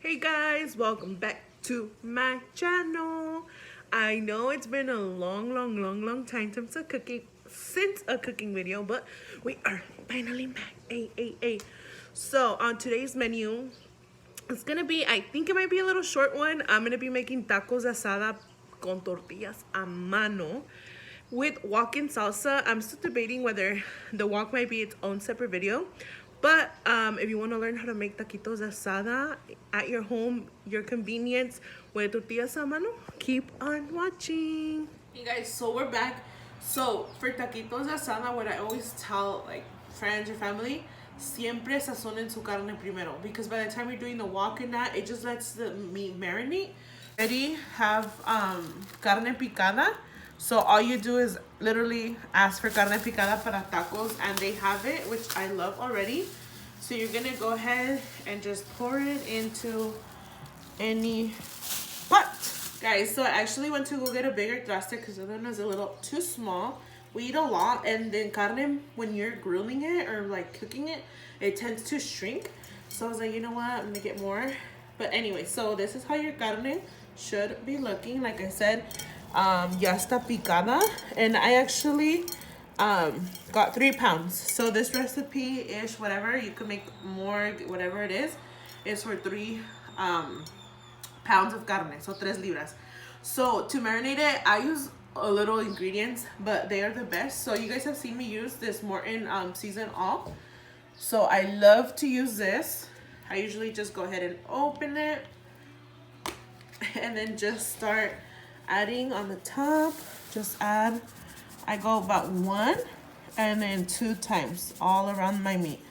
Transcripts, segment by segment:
Hey guys, welcome back to my channel. I know it's been a long time since a cooking video, but we are finally back. Hey. So on today's menu, it's gonna be, I think it might be a little short one. I'm gonna be making tacos de asada con tortillas a mano with walk-in salsa. I'm still debating whether the wok might be its own separate video. But if you want to learn how to make taquitos de asada at your home, your convenience, with tortillas a mano, keep on watching. Hey guys, so we're back. So for taquitos de asada, what I always tell like friends or family, siempre sazonen su carne primero, because by the time you're doing the wok and that, it just lets the meat marinate. Already have carne picada. So all you do is literally ask for carne picada para tacos and they have it, which I love already. So you're gonna go ahead and just pour it into any pot. Guys, so I actually went to go get a bigger traste because the other one was a little too small. We eat a lot, and then carne, when you're grilling it or like cooking it, it tends to shrink. So I was like, you know what, I'm gonna get more. But anyway, so this is how your carne should be looking. Like I said, ya está picada, and I actually got 3 pounds. So this recipe ish, whatever, you could make more, whatever it is for 3 pounds of carne, so 3 libras. So to marinate it, I use a little ingredients, but they are the best. So you guys have seen me use this Morton season all. So I love to use this. I usually just go ahead and open it and then just start adding on the top. Just add, I go about 1 and then 2 times all around my meat.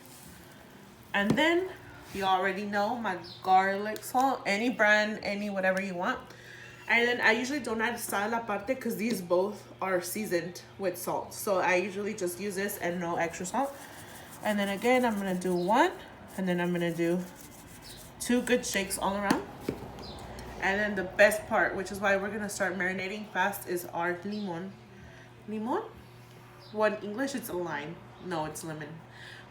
And then you already know my garlic salt, any brand, any whatever you want. And then I usually don't add sal aparte because these both are seasoned with salt. So I usually just use this and no extra salt. And then again, I'm gonna do 1, and then I'm gonna do 2 good shakes all around. And then the best part, which is why we're gonna start marinating fast, is our limon. Limon? Well, in English it's a lime. No, it's lemon.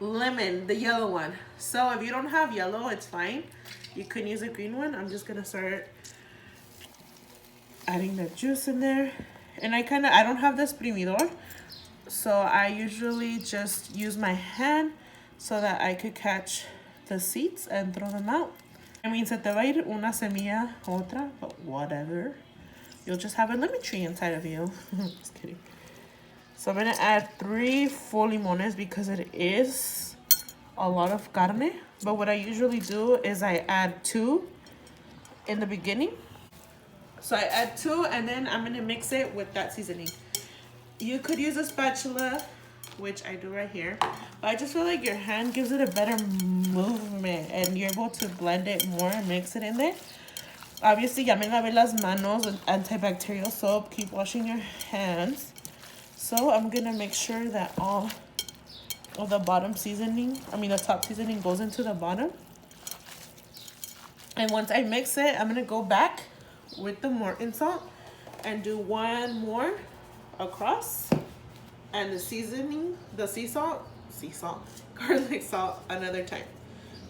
Lemon, the yellow one. So if you don't have yellow, it's fine. You could use a green one. I'm just gonna start adding the juice in there. And I don't have the exprimidor, so I usually just use my hand so that I could catch the seeds and throw them out. I mean, se te va a ir una semilla, otra, but whatever. You'll just have a lemon tree inside of you. Just kidding. So I'm gonna add 3 full limones because it is a lot of carne. But what I usually do is I add 2 in the beginning. So I add 2, and then I'm gonna mix it with that seasoning. You could use a spatula, which I do right here, but I just feel like your hand gives it a better movement and you're able to blend it more and mix it in there. Obviously, ya me lavé las manos with antibacterial soap. Keep washing your hands. So I'm gonna make sure that all of the bottom seasoning, the top seasoning goes into the bottom. And once I mix it, I'm gonna go back with the Morton salt and do 1 more across. And the seasoning, the sea salt, garlic salt another time.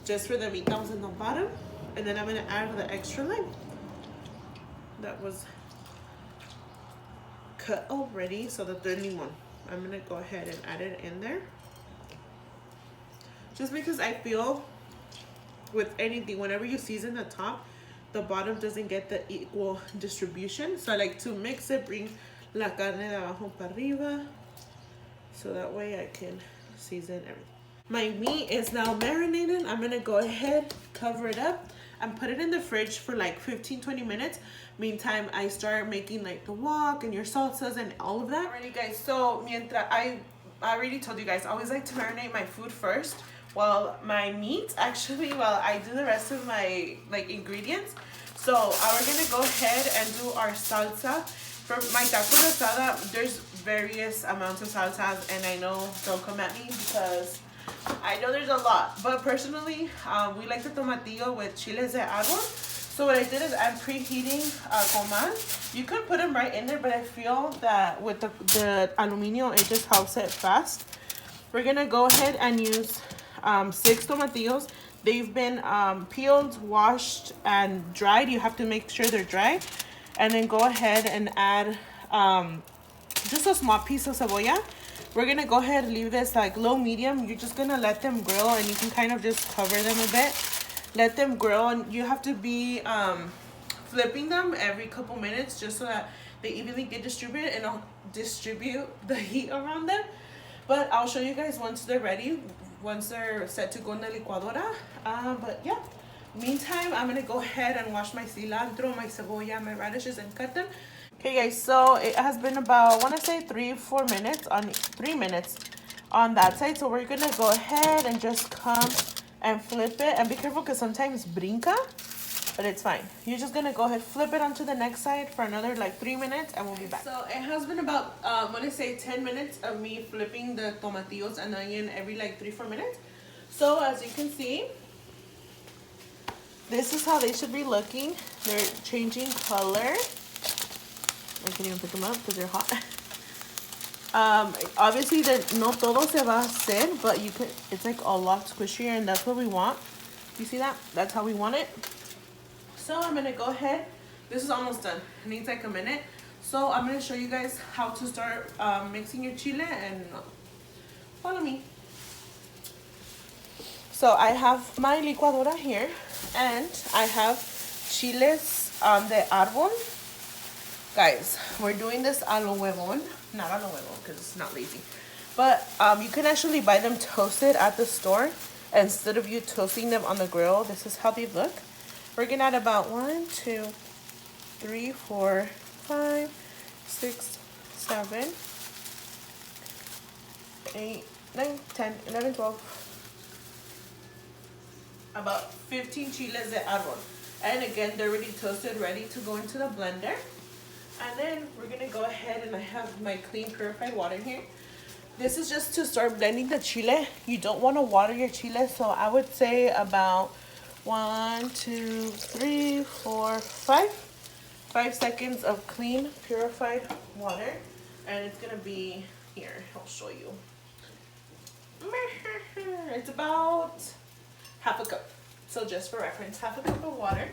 Just for the meat that was in the bottom. And then I'm gonna add the extra lime that was cut already. So the third limon, I'm gonna go ahead and add it in there. Just because I feel with anything, whenever you season the top, the bottom doesn't get the equal distribution. So I like to mix it, bring la carne de abajo para arriba, so that way I can season everything. My meat is now marinated. I'm gonna go ahead, cover it up, and put it in the fridge for like 15-20 minutes. Meantime, I start making like the wok and your salsas and all of that. Alrighty guys, so I already told you guys, I always like to marinate my food first. While my meat, actually, while I do the rest of my ingredients. So we're gonna go ahead and do our salsa. For my tacos de asada, there's various amounts of salsas, and I know, don't come at me because I know there's a lot. But personally, we like the tomatillo with chiles de árbol. So what I did is I'm preheating comal. You could put them right in there, but I feel that with the aluminio, it just helps it fast. We're gonna go ahead and use 6 tomatillos. they've been peeled, washed, and dried. You have to make sure they're dry. And then go ahead and add just a small piece of cebolla. We're going to go ahead and leave this like low medium. You're just going to let them grill, and you can kind of just cover them a bit. Let them grill, and you have to be flipping them every couple minutes just so that they evenly get distributed and I'll distribute the heat around them. But I'll show you guys once they're ready, once they're set to go in the licuadora. But yeah, meantime, I'm going to go ahead and wash my cilantro, my cebolla, my radishes, and cut them. Okay guys, so it has been about, I want to say 3 minutes on that side. So we're gonna go ahead and just come and flip it, and be careful because sometimes brinca, but it's fine. You're just gonna go ahead, flip it onto the next side for another like 3 minutes, and we'll be back. So it has been about I want to say 10 minutes of me flipping the tomatillos and onion every like 3-4 minutes. So as you can see, this is how they should be looking. They're changing color. I can't even pick them up because they're hot. Obviously, no todo se va a hacer, but you could. It's like a lot squishier, and that's what we want. You see that? That's how we want it. So I'm gonna go ahead. This is almost done. It needs like a minute. So I'm gonna show you guys how to start mixing your chile, and follow me. So I have my licuadora here, and I have chiles de árbol. Guys, we're doing this a lo huevon. Not a lo huevon because it's not lazy. But you can actually buy them toasted at the store. Instead of you toasting them on the grill, this is how they look. We're going to add about 1, 2, 3, 4, 5, 6, 7, 8, 9, 10, 11, 12. About 15 chiles de árbol. And again, they're already toasted, ready to go into the blender. And then we're going to go ahead, and I have my clean purified water here. This is just to start blending the chile. You don't want to water your chile, so I would say about 1, 2, 3, 4, 5 seconds of clean purified water. And it's going to be here. I'll show you. It's about half a cup. So just for reference, half a cup of water.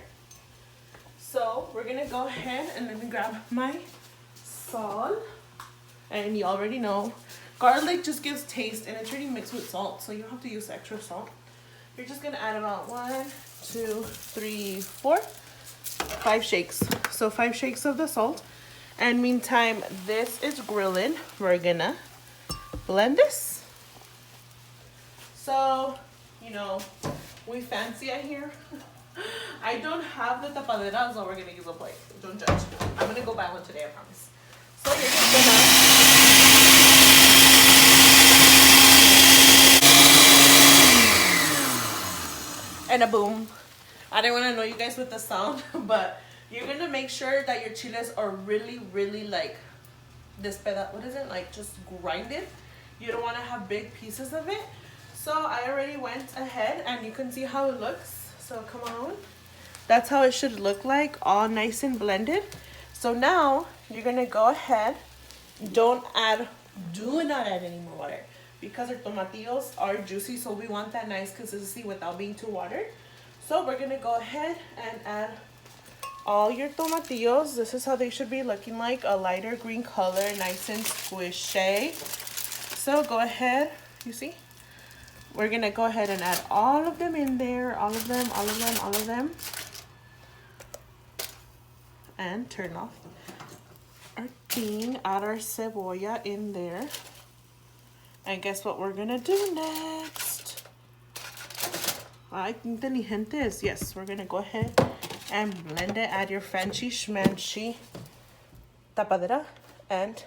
So we're gonna go ahead and let me grab my salt. And you already know, garlic just gives taste, and it's already mixed with salt, so you don't have to use extra salt. You're just gonna add about 1, 2, 3, 4, 5 shakes. So 5 shakes of the salt. And meantime, this is grilling. We're gonna blend this. So, you know, we fancy it here. I don't have the tapadera, so we're gonna use a plate. Don't judge. I'm gonna go buy one today, I promise. So you're just gonna, and a boom. I didn't want to annoy you guys with the sound, but you're gonna make sure that your chiles are really, really like this what is it? Like just grinded. You don't want to have big pieces of it. So I already went ahead, and you can see how it looks. So come on, that's how it should look like, all nice and blended. So now you're gonna go ahead, do not add any more water, because our tomatillos are juicy, so we want that nice consistency without being too watered. So we're gonna go ahead and add all your tomatillos. This is how they should be looking like, a lighter green color, nice and squishy. So go ahead, you see? We're gonna go ahead and add all of them in there, all of them. And turn off our thing, add our cebolla in there. And guess what we're gonna do next? Ay, inteligentes. Yes, we're gonna go ahead and blend it, add your fancy schmancy tapadera, and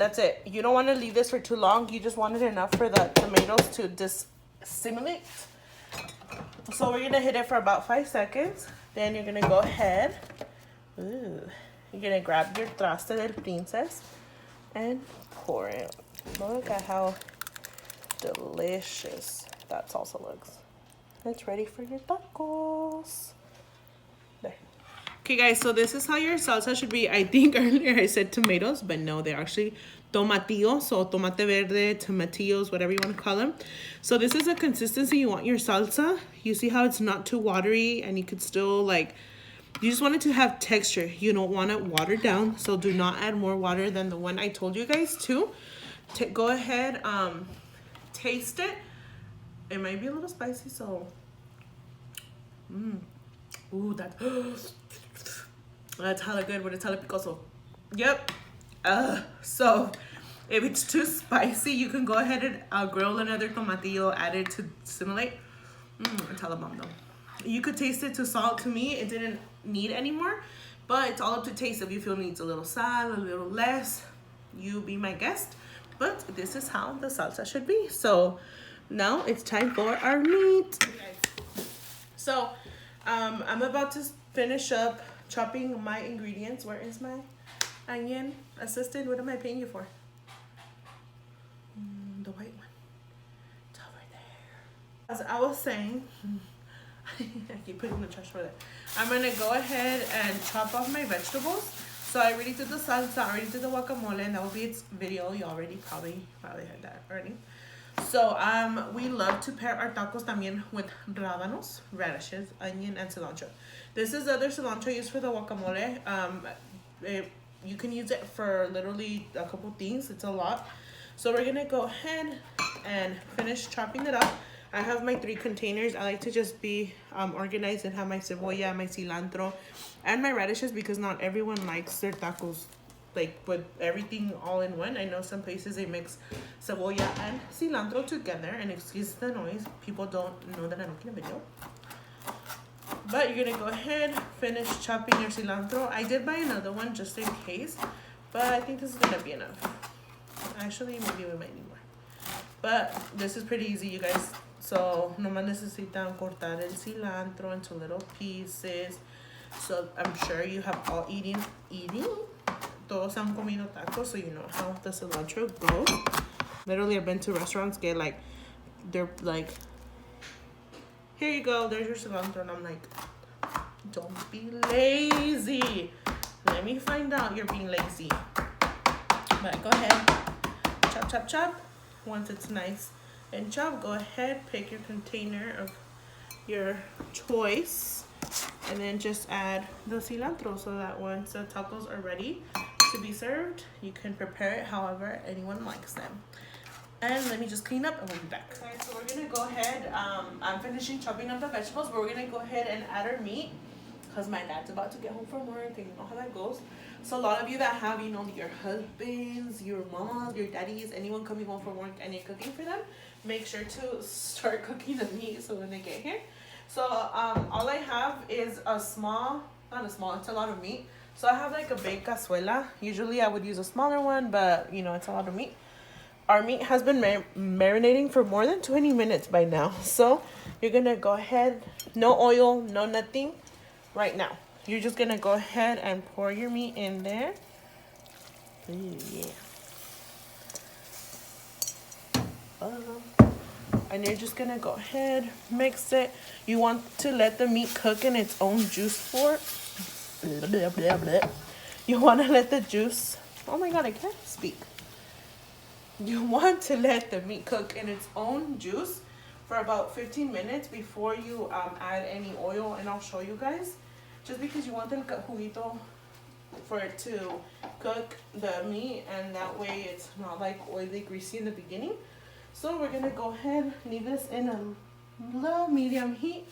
that's it. You don't want to leave this for too long. You just want it enough for the tomatoes to dissimulate. So we're going to hit it for about 5 seconds. Then you're going to go ahead. Ooh, you're going to grab your traste del princess and pour it. Look at how delicious that salsa looks. It's ready for your tacos. There. Okay guys, so this is how your salsa should be. I think earlier I said tomatoes, but no, they're actually tomatillos, or tomate verde, tomatillos, whatever you want to call them. So this is a consistency you want your salsa. You see how it's not too watery, and you could still like, you just want it to have texture. You don't want it watered down, so do not add more water than the one I told you guys to. Go ahead, taste it. It might be a little spicy, so ooh, that's hella good, but it's hella picoso. Yep. So if it's too spicy, you can go ahead and grill another tomatillo, add it to simulate. It's hella bomb though. You could taste it to salt. To me, it didn't need any more, but it's all up to taste. If you feel it needs a little sal, a little less, you be my guest. But this is how the salsa should be. So now it's time for our meat. So I'm about to finish up chopping my ingredients. Where is my onion assistant? What am I paying you for? The white one. It's over there. As I was saying, I keep putting the trash for that. I'm gonna go ahead and chop off my vegetables. So I already did the salsa, I already did the guacamole, and that will be its video. You already probably heard that already. So we love to pair our tacos también with rábanos, radishes, onion, and cilantro. This is other cilantro used for the guacamole. You can use it for literally a couple things. It's a lot. So we're gonna go ahead and finish chopping it up. I have my 3 containers. I like to just be organized and have my cebolla, my cilantro, and my radishes, because not everyone likes their tacos like with everything all in one. I know some places they mix cebolla and cilantro together, and excuse the noise, people don't know that I'm making a video. But you're gonna go ahead, finish chopping your cilantro. I did buy another one just in case, but I think this is gonna be enough. Actually, maybe we might need more, but this is pretty easy, you guys. So nomás necesitan cortar el cilantro into little pieces. So I'm sure you have all eating. Todos han comido tacos, so you know how the cilantro goes. Literally, I've been to restaurants get like, they're like, here you go, there's your cilantro, and I'm like, don't be lazy. Let me find out you're being lazy. But go ahead, chop, chop, chop. Once it's nice and chopped, go ahead, pick your container of your choice, and then just add the cilantro, so that once the tacos are ready to be served, you can prepare it however anyone likes them. And let me just clean up and we'll be back. Okay, so we're gonna go ahead, I'm finishing chopping up the vegetables, but we're gonna go ahead and add our meat, because my dad's about to get home from work, and you know how that goes. So a lot of you that have, you know, your husbands, your mamas, your daddies, anyone coming home from work and you're cooking for them, make sure to start cooking the meat so when they get here. So all I have is a small, not a small, it's a lot of meat. So I have like a big cazuela. Usually I would use a smaller one, but you know, it's a lot of meat. Our meat has been marinating for more than 20 minutes by now. So you're gonna go ahead, no oil, no nothing right now. You're just gonna go ahead and pour your meat in there. Ooh, yeah. And you're just gonna go ahead, mix it. You want to let the meat cook in its own juice for blah, blah, blah. You want to let the juice, oh my god, I can't speak. You want to let the meat cook in its own juice for about 15 minutes before you add any oil, and I'll show you guys. Just because you want the juguito for it to cook the meat, and that way it's not like oily, greasy in the beginning. So we're gonna go ahead, leave this in a low medium heat.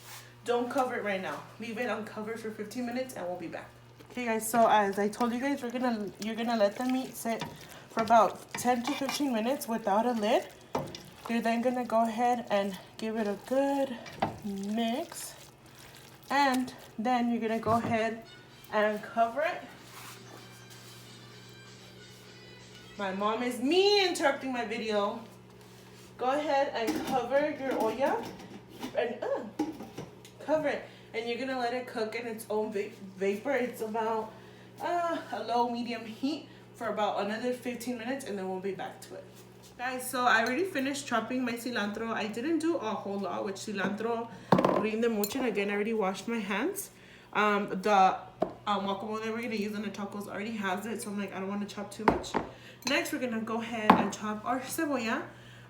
Don't cover it right now. Leave it uncovered for 15 minutes and we'll be back. Okay guys, so as I told you guys, you're gonna let the meat sit for about 10 to 15 minutes without a lid. You're then gonna go ahead and give it a good mix. And then you're gonna go ahead and cover it. My mom is me interrupting my video. Go ahead and cover your olla and cover it, and you're gonna let it cook in its own vapor. It's about a low medium heat for about another 15 minutes, and then we'll be back to it. Guys, so I already finished chopping my cilantro. I didn't do a whole lot with cilantro rinde mucho, and again I already washed my hands. The guacamole that we're gonna use in the tacos already has it, so I'm like, I don't want to chop too much. Next, we're gonna go ahead and chop our cebolla.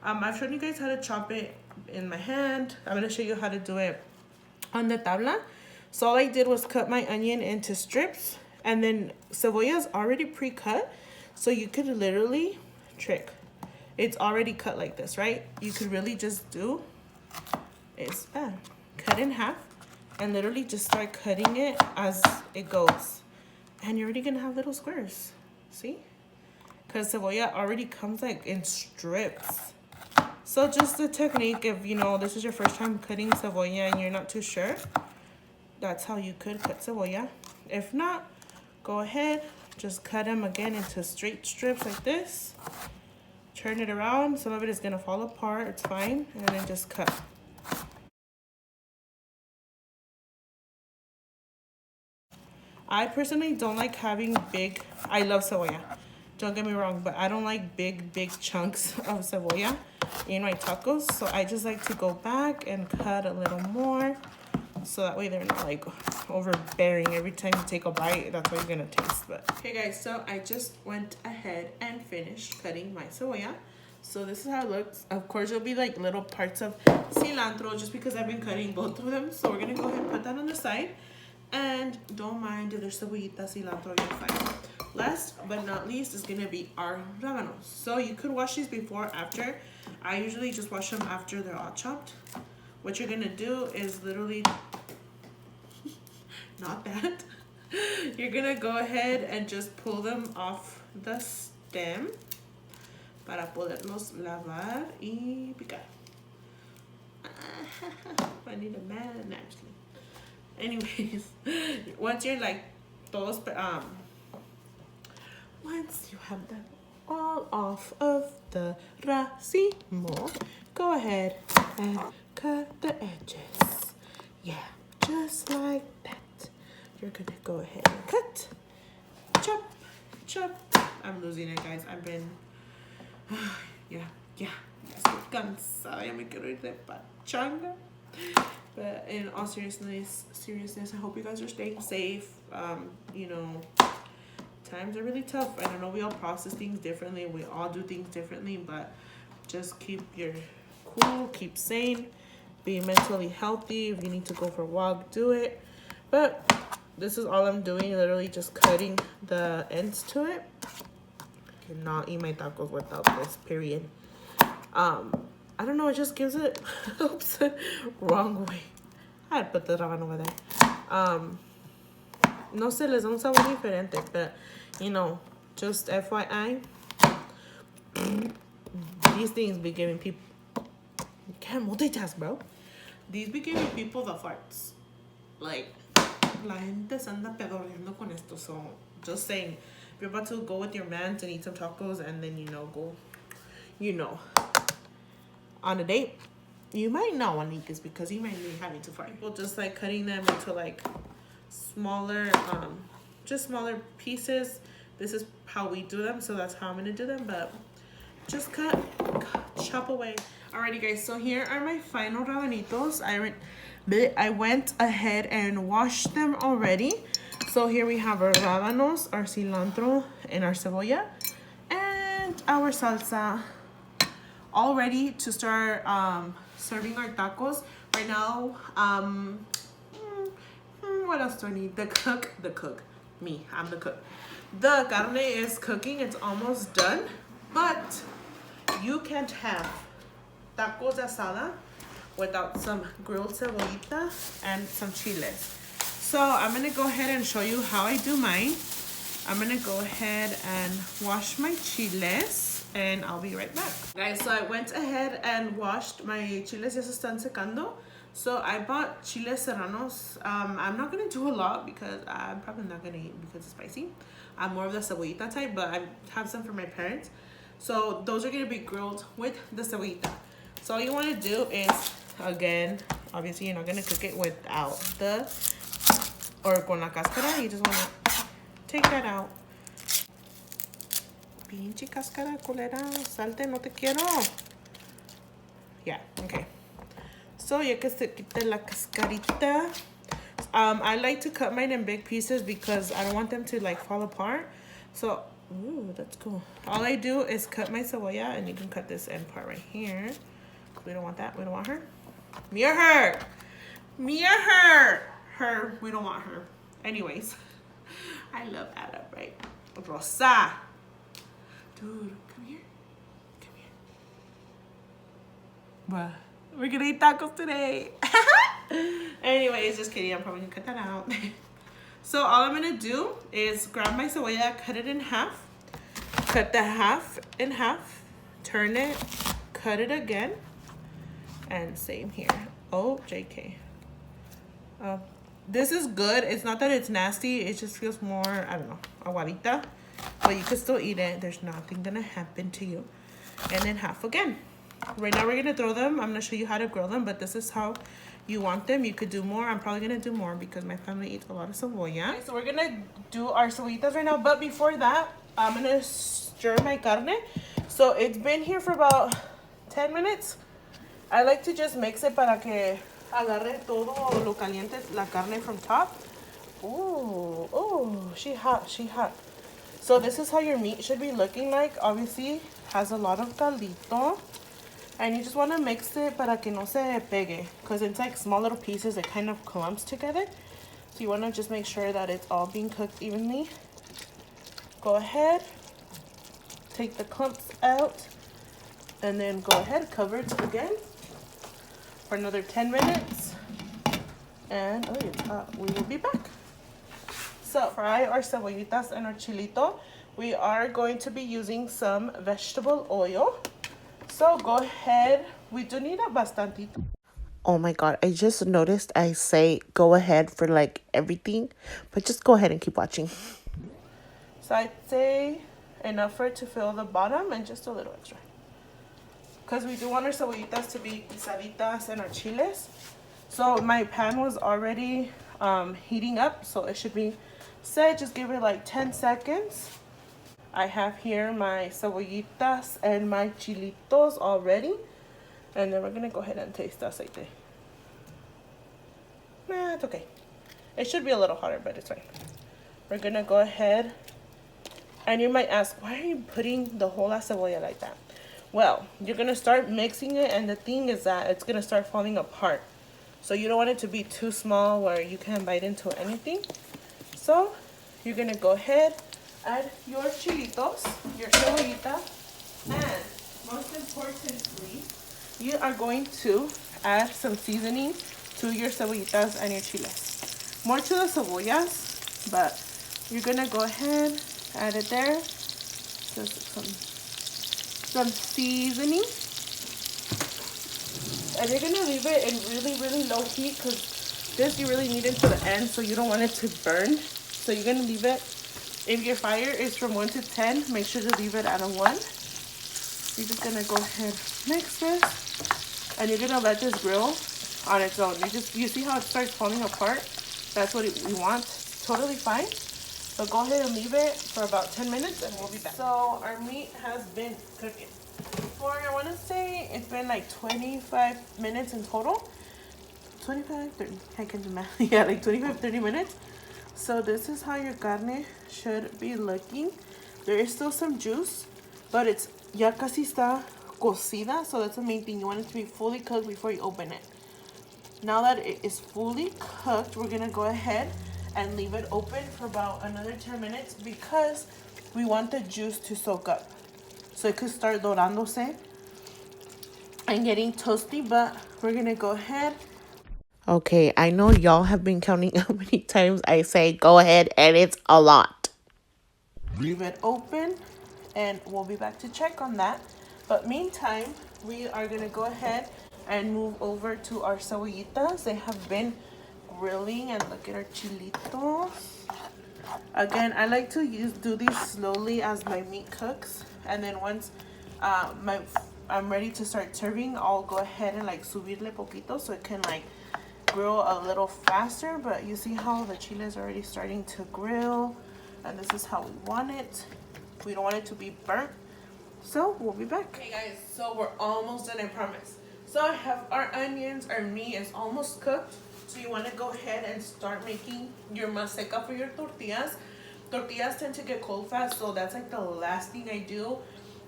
I've shown you guys how to chop it in my hand. I'm gonna show you how to do it on the tabla. So all I did was cut my onion into strips, and then cebolla is already pre-cut, so you could literally it's already cut like this, right? You could really just do is cut in half and literally just start cutting it as it goes, and you're already gonna have little squares. See, because cebolla already comes like in strips. So just the technique, if you know this is your first time cutting cebolla and you're not too sure, that's how you could cut cebolla. If not, go ahead, just cut them again into straight strips like this. Turn it around. Some of it is gonna fall apart, it's fine, and then just cut. I personally don't like having big, I love cebolla, don't get me wrong, but I don't like big chunks of cebolla in my tacos. So I just like to go back and cut a little more, so that way they're not like overbearing. Every time you take a bite, that's what you're gonna taste. But okay guys, so I just went ahead and finished cutting my cebolla. So this is how it looks. Of course, there'll be like little parts of cilantro just because I've been cutting both of them. So we're gonna go ahead and put that on the side. And don't mind if there's cebollita, cilantro, you're fine. Last but not least is gonna be our rábanos. So you could wash these before, after. I usually just wash them after they're all chopped. What you're gonna do is literally, not that. You're gonna go ahead and just pull them off the stem para poderlos lavar y picar. I need a man. No, I'm just kidding. Anyways, once you're like those once you have them all off of the racimo, go ahead and cut the edges. Yeah, just like that. You're gonna go ahead and cut, chop. I'm losing it, guys. I've been yeah, estoy cansada, ya me quiero ir de pachanga. But in all seriousness, I hope you guys are staying safe. You know, times are really tough. I don't know, we all process things differently. We all do things differently, but just keep your cool, keep sane, be mentally healthy. If you need to go for a walk, do it. But this is all I'm doing, literally just cutting the ends to it. I cannot eat my tacos without this, period. I don't know, it just gives it, oops, wrong way. I had to put the ramen over there. No sé, les da un sabor diferente, but, you know, just FYI, these things be giving people, you can't multitask, bro. These be giving people the farts. Like, la gente se anda pedorreando con esto, so just saying, if you're about to go with your mans and eat some tacos and then, you know, go, you know, on a date, you might not want to eat this because you might be having to fart. People just like cutting them into like smaller, just smaller pieces. This is how we do them, so that's how I'm gonna do them. But just cut, chop away. Alrighty, guys. So here are my final rabanitos. I went ahead and washed them already. So here we have our rábanos, our cilantro, and our cebolla, and our salsa, all ready to start serving our tacos. Right now, what else do I need? The cook, me, I'm the cook. The carne is cooking, it's almost done, but you can't have tacos de asada without some grilled cebollita and some chiles. So I'm gonna go ahead and show you how I do mine. I'm gonna go ahead and wash my chiles, and I'll be right back. Guys, so I went ahead and washed my chiles, ya se están secando. So I bought chiles serranos. I'm not gonna do a lot because I'm probably not gonna eat because it's spicy. I'm more of the cebollita type, but I have some for my parents. So those are gonna be grilled with the cebollita. So all you wanna do is, again, obviously you're not gonna cook it without the, or con la cáscara. You just wanna take that out. Pinche cáscara, culera, salte, no te quiero. Yeah, okay. So ya que se quite la cascarita, I like to cut mine in big pieces because I don't want them to like fall apart. So, ooh, that's cool. All I do is cut my cebolla, and you can cut this end part right here. We don't want that. We don't want her. Me or her? Me or her? Her. We don't want her. Anyways, I love Adam, right? Rosa. Dude, come here. Come here. Bruh. We're gonna eat tacos today. Anyways, just kidding. I'm probably gonna cut that out. So all I'm gonna do is grab my cebolla, cut it in half, cut the half in half, turn it, cut it again, and same here. Oh, JK. This is good. It's not that it's nasty. It just feels more, I don't know, aguadita. But you can still eat it. There's nothing gonna happen to you. And then half again. Right now we're gonna throw them. I'm gonna show you how to grill them, but this is how you want them. You could do more. I'm probably gonna do more because my family eats a lot of cebolla. Okay, so we're gonna do our cebollitas right now, but before that, I'm gonna stir my carne. So it's been here for about 10 minutes. I like to just mix it para que agarre todo lo caliente, la carne from top. Ooh, oh, she hot, she hot. So this is how your meat should be looking like. Obviously, has a lot of caldito. And you just want to mix it para que no se pegue. Because it's like small little pieces, it kind of clumps together. So you want to just make sure that it's all being cooked evenly. Go ahead. Take the clumps out. And then go ahead, cover it again for another 10 minutes. And we will be back. So fry our cebollitas and our chilito. We are going to be using some vegetable oil. So go ahead. We do need a bastantito. Oh my god, I just noticed I say go ahead for like everything, but just go ahead and keep watching. So I'd say enough for it to fill the bottom and just a little extra. Because we do want our cebollitas to be pisaditas and our chiles. So my pan was already heating up, so it should be set. Just give it like 10 seconds. I have here my cebollitas and my chilitos already. And then we're going to go ahead and taste the aceite. Nah, it's okay. It should be a little hotter, but it's fine. We're going to go ahead. And you might ask, why are you putting the whole cebolla like that? Well, you're going to start mixing it. And the thing is that it's going to start falling apart. So you don't want it to be too small where you can't bite into anything. So you're going to go ahead. Add your chilitos, your cebollita, and most importantly, you are going to add some seasoning to your cebollitas and your chiles. More to the cebollas, but you're gonna go ahead, add it there. Just some seasoning, and you're gonna leave it in really low heat because this you really need it to the end, so you don't want it to burn. So you're gonna leave it. If your fire is from 1 to 10, make sure to leave it at a 1. You're just gonna go ahead, mix this, and you're gonna let this grill on its own. You see how it starts falling apart? That's what we want. It's totally fine. But go ahead and leave it for about 10 minutes, and we'll be back. So our meat has been cooking for, I want to say, it's been like 25 minutes in total. 25, 30. I can do math. Yeah, like 25, 30 minutes. So this is how your carne should be looking. There is still some juice, but it's ya casi está cocida. So that's the main thing. You want it to be fully cooked before you open it. Now that it is fully cooked, we're going to go ahead and leave it open for about another 10 minutes because we want the juice to soak up. So it could start dorándose and getting toasty, but we're going to go ahead. Okay, I know y'all have been counting how many times I say go ahead, and it's a lot. Leave it open, and we'll be back to check on that. But meantime, we are going to go ahead and move over to our cebollitas. They have been grilling, and look at our chilitos. Again, I like to do these slowly as my meat cooks. And then once I'm ready to start serving, I'll go ahead and like subirle poquito so it can like grill a little faster. But you see how the chile is already starting to grill, and this is how we want it. We don't want it to be burnt, so we'll be back. Okay guys, so we're almost done, I promise. So I have our onions, our meat is almost cooked. So you want to go ahead and start making your maseca for your tortillas. Tortillas tend to get cold fast, so that's like the last thing I do.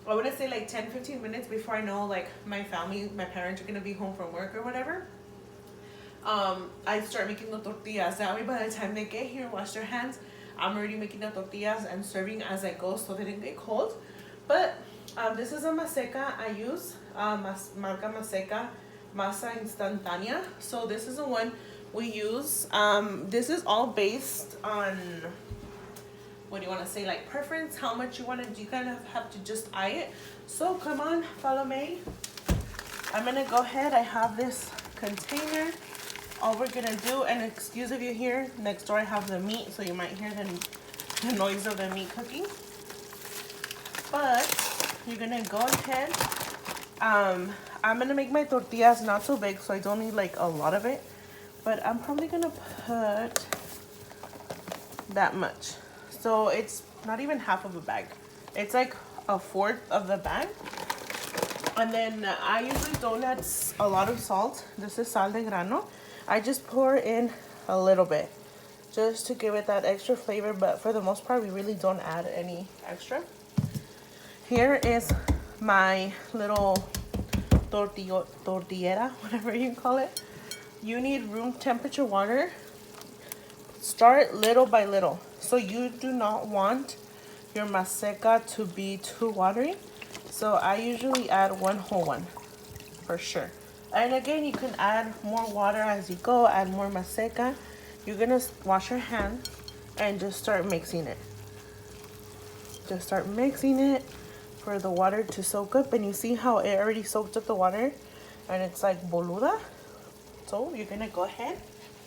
I would say like 10-15 minutes before I know like my family, my parents are gonna be home from work or whatever. I start making the tortillas. That way by the time they get here, wash their hands, I'm already making the tortillas and serving as I go so they didn't get cold. But this is a maseca I use, marca Maseca, masa instantánea. So this is the one we use. This is all based on, what do you want to say, like preference, how much you want to do. You kind of have to just eye it. So come on, follow me. I'm gonna go ahead. I have this container. All we're gonna do, and excuse if you hear next door I have the meat, so you might hear the noise of the meat cooking. But you're gonna go ahead. I'm gonna make my tortillas not so big, so I don't need like a lot of it. But I'm probably gonna put that much. So it's not even half of a bag. It's like a fourth of the bag. And then I usually don't add a lot of salt. This is sal de grano. I just pour in a little bit just to give it that extra flavor, but for the most part we really don't add any extra. Here is my little tortillera, whatever you call it. You need room temperature water. Start little by little. So you do not want your maseca to be too watery. So I usually add one whole one for sure. And again, you can add more water as you go, add more maseca. You're gonna wash your hands and just start mixing it. Just start mixing it for the water to soak up. And you see how it already soaked up the water and it's like boluda. So you're gonna go ahead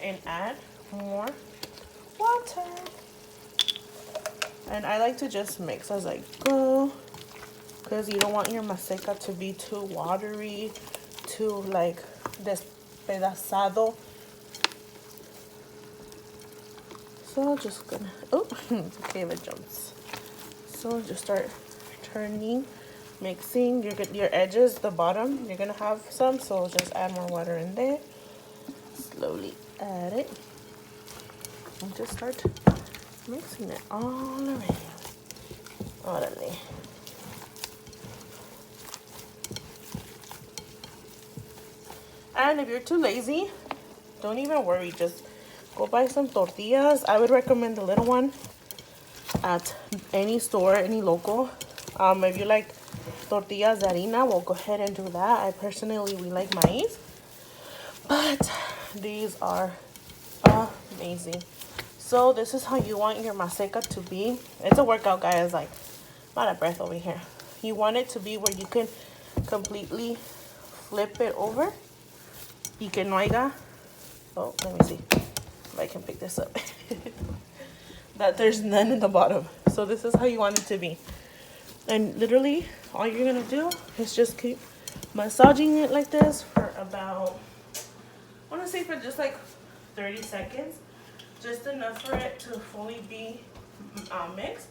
and add more water. And I like to just mix as I go, because you don't want your maseca to be too watery, too like despedazado. So just gonna, oh, it's okay if it jumps. So just start turning, mixing. Your edges, the bottom, you're gonna have some, so just add more water in there. Slowly add it. And just start mixing it all around. Órale. And if you're too lazy, don't even worry. Just go buy some tortillas. I would recommend the little one at any store, any local. If you like tortillas de harina, we'll go ahead and do that. I personally, we like maíz. But these are amazing. So this is how you want your maseca to be. It's a workout, guys. Like, I'm out of breath over here. You want it to be where you can completely flip it over. Y que no haya, oh, let me see if I can pick this up. That there's none in the bottom. So this is how you want it to be. And literally, all you're gonna do is just keep massaging it like this for about, I wanna say for just like 30 seconds. Just enough for it to fully be mixed.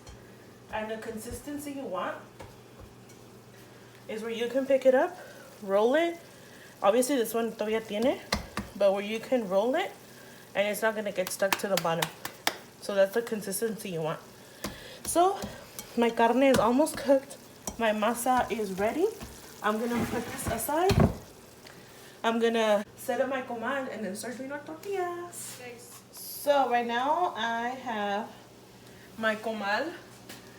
And the consistency you want is where you can pick it up, roll it. Obviously this one todavía tiene, but where you can roll it and it's not gonna get stuck to the bottom. So that's the consistency you want. So my carne is almost cooked. My masa is ready. I'm gonna put this aside. I'm gonna set up my comal and then start doing our tortillas. So right now I have my comal.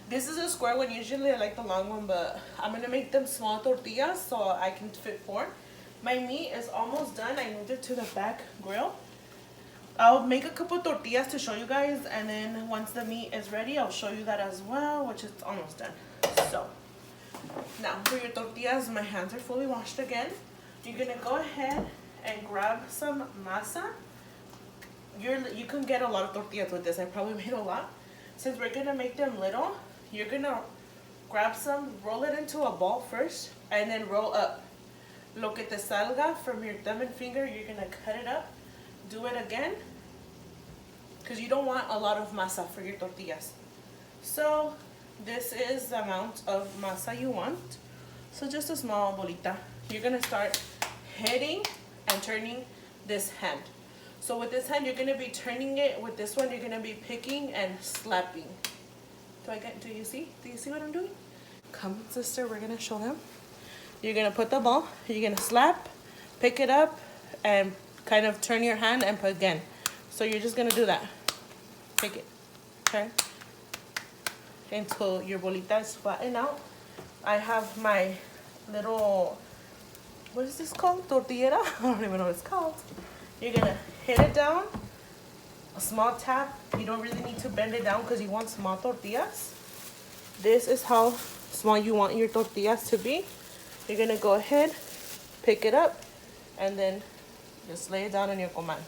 This is a square one. Usually I like the long one, but I'm gonna make them small tortillas so I can fit 4. My meat is almost done. I moved it to the back grill. I'll make a couple tortillas to show you guys, and then once the meat is ready, I'll show you that as well, which is almost done. So now for your tortillas, my hands are fully washed again. You're gonna go ahead and grab some masa. You can get a lot of tortillas with this. I probably made a lot. Since we're gonna make them little, you're gonna grab some, roll it into a ball first, and then roll up. Lo que te salga from your thumb and finger, you're gonna cut it up. Do it again, because you don't want a lot of masa for your tortillas. So this is the amount of masa you want. So just a small bolita. You're gonna start hitting and turning this hand. So with this hand, you're gonna be turning it. With this one, you're gonna be picking and slapping. Do you see? Do you see what I'm doing? Come, sister, we're gonna show them. You're gonna put the ball, you're gonna slap, pick it up, and kind of turn your hand and put again. So you're just gonna do that. Pick it, turn, until your bolita is flattened out. I have my little, what is this called? Tortillera? I don't even know what it's called. You're gonna hit it down, a small tap. You don't really need to bend it down because you want small tortillas. This is how small you want your tortillas to be. You're gonna go ahead, pick it up, and then just lay it down in your comal.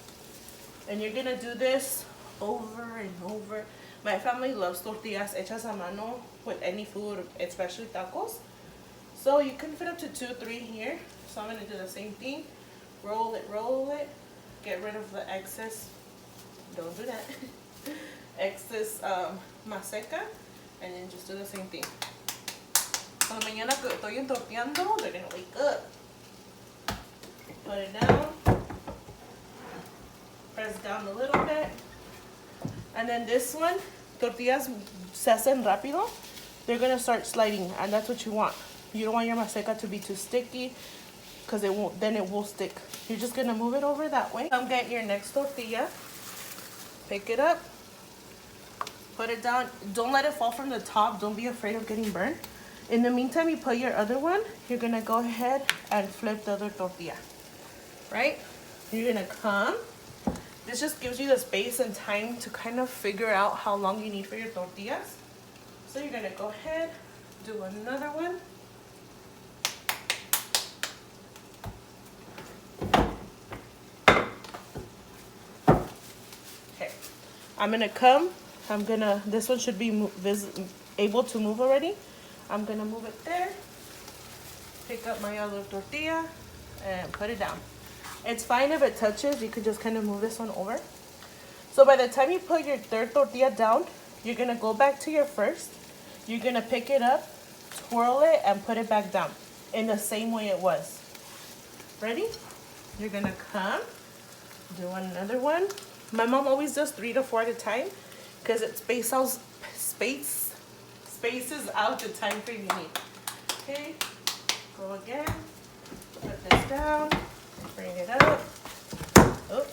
And you're gonna do this over and over. My family loves tortillas hechas a mano with any food, especially tacos. So you can fit up to 2, 3 here. So I'm gonna do the same thing. Roll it, get rid of the excess, don't do that, excess maseca, and then just do the same thing. Cuando mañana que estoy entorteando, they're gonna wake up. Put it down, press down a little bit, and then this one, tortillas se hacen rápido, they're gonna start sliding, and that's what you want. You don't want your maseca to be too sticky, because then it will stick. You're just gonna move it over that way. Come get your next tortilla, pick it up, put it down. Don't let it fall from the top. Don't be afraid of getting burned. In the meantime, you put your other one. You're gonna go ahead and flip the other tortilla, right? You're gonna come. This just gives you the space and time to kind of figure out how long you need for your tortillas. So you're gonna go ahead, do another one. I'm gonna come, this one should be able to move already. I'm gonna move it there, pick up my other tortilla, and put it down. It's fine if it touches, you could just kind of move this one over. So by the time you put your third tortilla down, you're gonna go back to your first. You're gonna pick it up, twirl it, and put it back down in the same way it was. Ready? You're gonna come, do another one. My mom always does 3 to 4 at a time because it spaces out the time frame you need. Okay, go again, put this down, bring it up. Oh.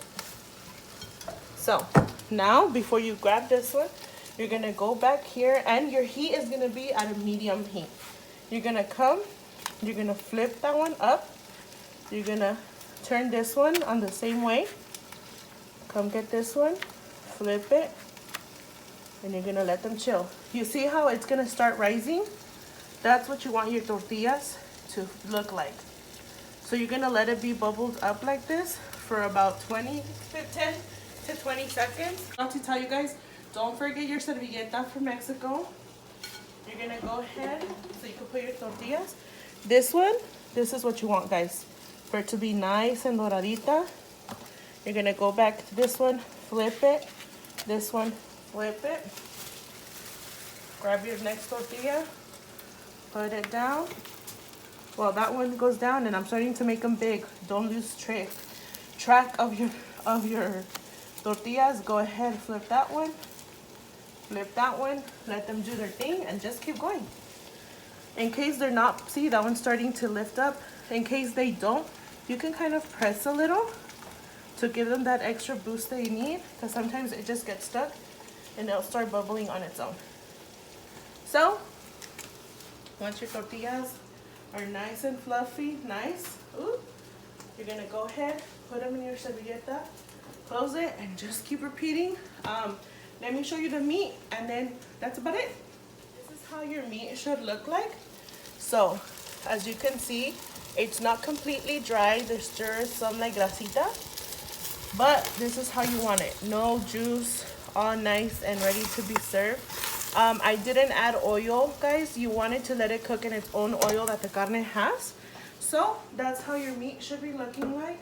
So now before you grab this one, you're gonna go back here and your heat is gonna be at a medium heat. You're gonna come, you're gonna flip that one up, you're gonna turn this one on the same way. Come get this one, flip it, and you're gonna let them chill. You see how it's gonna start rising? That's what you want your tortillas to look like. So you're gonna let it be bubbled up like this for about 10 to 20 seconds. I want to tell you guys, don't forget your servilleta from Mexico. You're gonna go ahead so you can put your tortillas. This one, this is what you want, guys, for it to be nice and doradita. You're gonna go back to this one, flip it, this one, flip it. Grab your next tortilla, put it down. Well, that one goes down and I'm starting to make them big. Don't lose track of your tortillas. Go ahead, flip that one, let them do their thing and just keep going. In case they're not, see that one's starting to lift up. In case they don't, you can kind of press a little to give them that extra boost that you need, because sometimes it just gets stuck and it'll start bubbling on its own. So once your tortillas are nice and fluffy, you're gonna go ahead, put them in your servilleta, close it, and just keep repeating. Let me show you the meat, and then that's about it. This is how your meat should look like. So as you can see, it's not completely dry. There's still some like grasita. But this is how you want it. No juice, all nice and ready to be served. I didn't add oil, guys. You wanted to let it cook in its own oil that the carne has. So that's how your meat should be looking like.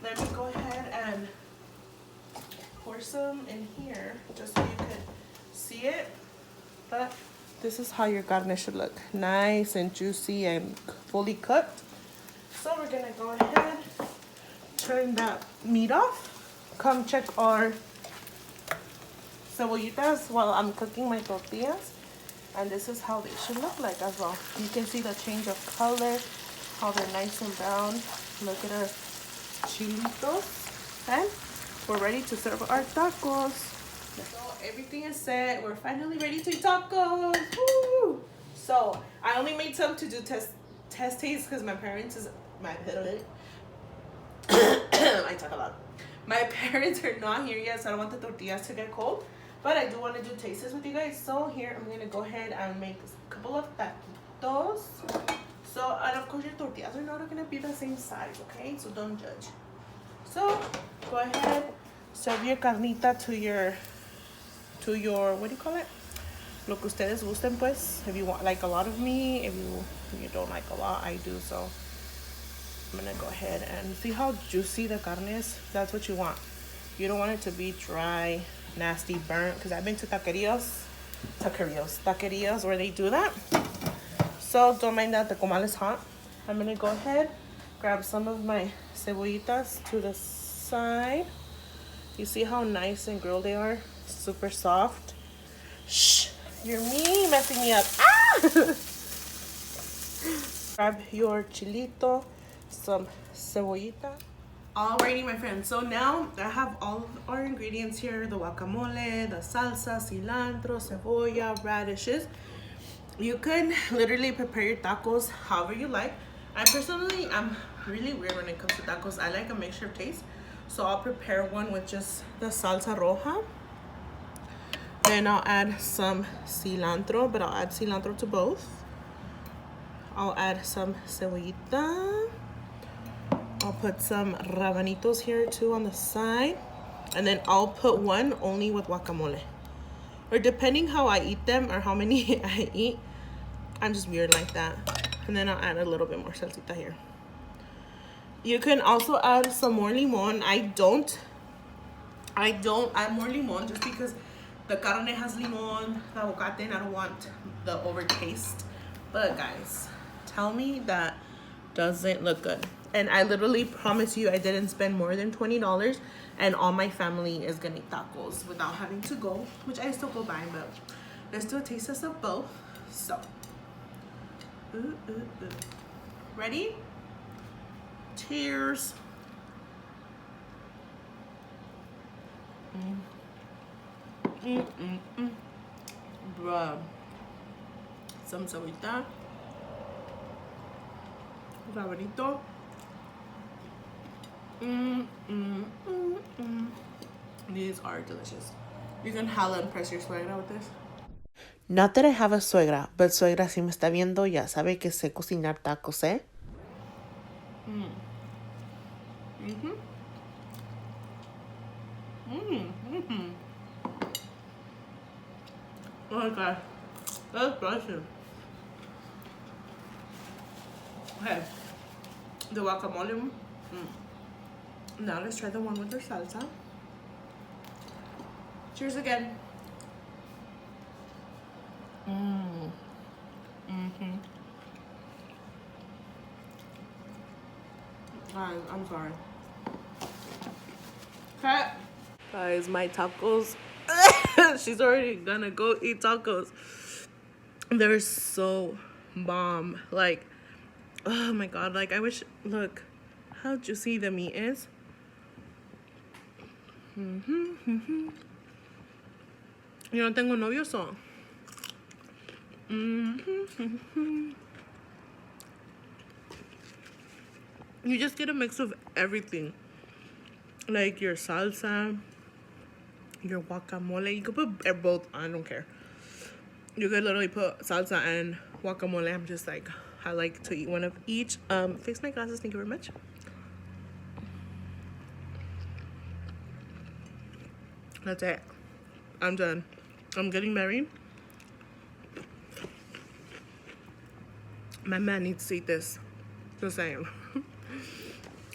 Let me go ahead and pour some in here just so you can see it. But this is how your carne should look. Nice and juicy and fully cooked. So we're gonna go ahead, turn that meat off, come check our cebollitas while I'm cooking my tortillas. And this is how they should look like as well. You can see the change of color, how they're nice and brown. Look at our chilitos. And we're ready to serve our tacos. So everything is set. We're finally ready to eat tacos. Woo! So I only made some to do test taste because my parents is I talk a lot. My parents are not here yet, so I don't want the tortillas to get cold. But I do want to do tastes with you guys. So here I'm gonna go ahead and make a couple of taquitos. So and of course your tortillas are not gonna be the same size, okay? So don't judge. So go ahead, serve your carnita to your what do you call it? Lo que ustedes gusten, pues. If you want like a lot of meat, if you don't like a lot, I do. So I'm gonna go ahead and see how juicy the carne is. That's what you want. You don't want it to be dry, nasty, burnt. Because I've been to taquerios where they do that. So don't mind that the comal is hot. I'm gonna go ahead, grab some of my cebollitas to the side. You see how nice and grilled they are? Super soft. Shh, you're messing me up. Ah! Grab your chilito, some cebollita. Alrighty, my friends. So now I have all of our ingredients here: the guacamole, the salsa, cilantro, cebolla, radishes. You can literally prepare your tacos however you like. I personally am really weird when it comes to tacos. I like a mixture of taste. So I'll prepare one with just the salsa roja. Then I'll add some cilantro, but I'll add cilantro to both. I'll add some cebollita. I'll put some rabanitos here too on the side. And then I'll put one only with guacamole. Or depending how I eat them or how many I eat, I'm just weird like that. And then I'll add a little bit more salsita here. You can also add some more limon. I don't add more limon just because the carne has limon, the aguacate, and I don't want the overtaste. But guys, tell me that doesn't look good. And I literally promise you I didn't spend more than $20 and all my family is gonna eat tacos without having to go, which I still go buy, but let's do a taste test of both. So, ready? Cheers. Bruh. Some cebollita. Rabanito. These are delicious. You can hella impress your suegra with this. Not that I have a suegra, but suegra si me está viendo ya sabe que sé cocinar tacos, ¿eh? Oh my god, that's delicious. Okay, the guacamole. Now let's try the one with the salsa. Cheers again. Guys, I'm sorry. Okay. Guys, my tacos. She's already gonna go eat tacos. They're so bomb. Like, oh my god. Like, I wish. Look how juicy the meat is. Yo no tengo novio, so. You just get a mix of everything. Like your salsa, your guacamole. You could put both. I don't care. You could literally put salsa and guacamole. I'm just like, I like to eat one of each. Fix my glasses. Thank you very much. That's it. I'm done. I'm getting married. My man needs to eat this. Just saying.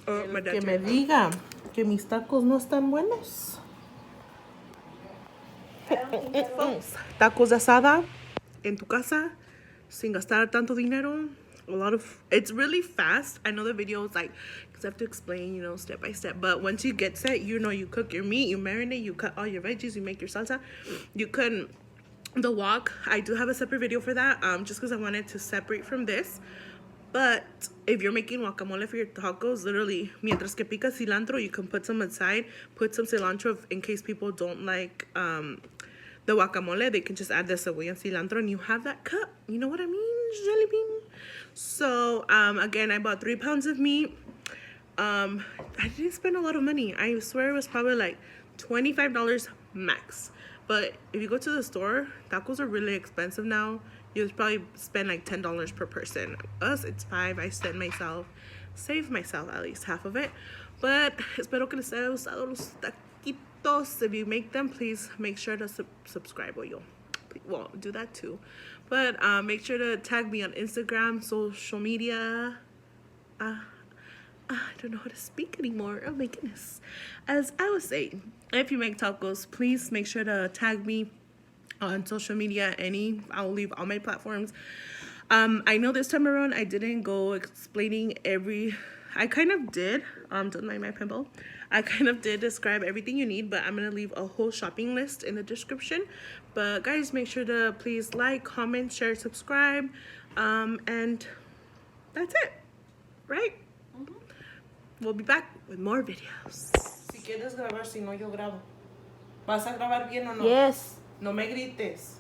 Oh, my dad. Que me diga que mis tacos no están buenos. Folks, tacos de asada en tu casa sin gastar tanto dinero. It's really fast. I know the video is like because I have to explain, step by step. But once you get set, you cook your meat, you marinate, you cut all your veggies, you make your salsa. You can, the wok, I do have a separate video for that, just because I wanted to separate from this. But if you're making guacamole for your tacos, literally, mientras que pica cilantro, you can put some aside, put some cilantro in case people don't like the guacamole. They can just add the cebolla and cilantro, and you have that cut. You know what I mean? Jelly bean. So, again, I bought 3 pounds of meat. I didn't spend a lot of money. I swear it was probably like $25 max. But if you go to the store, tacos are really expensive now. You probably spend like $10 per person. Us, it's $5. I save myself at least half of it. But espero que les haya gustado los taquitos. If you make them, please make sure to subscribe. Well, do that too. But make sure to tag me on Instagram, social media. I don't know how to speak anymore. Oh my goodness. As I was saying, if you make tacos, please make sure to tag me on social media. I'll leave all my platforms. I know this time around I didn't go explaining I kind of did, don't mind my pimple. I kind of did describe everything you need, but I'm gonna leave a whole shopping list in the description. But guys, make sure to please like, comment, share, subscribe, and that's it, right? We'll be back with more videos. Si quieres grabar, si no yo grabo. ¿Vas a grabar bien o no? Yes. No me grites.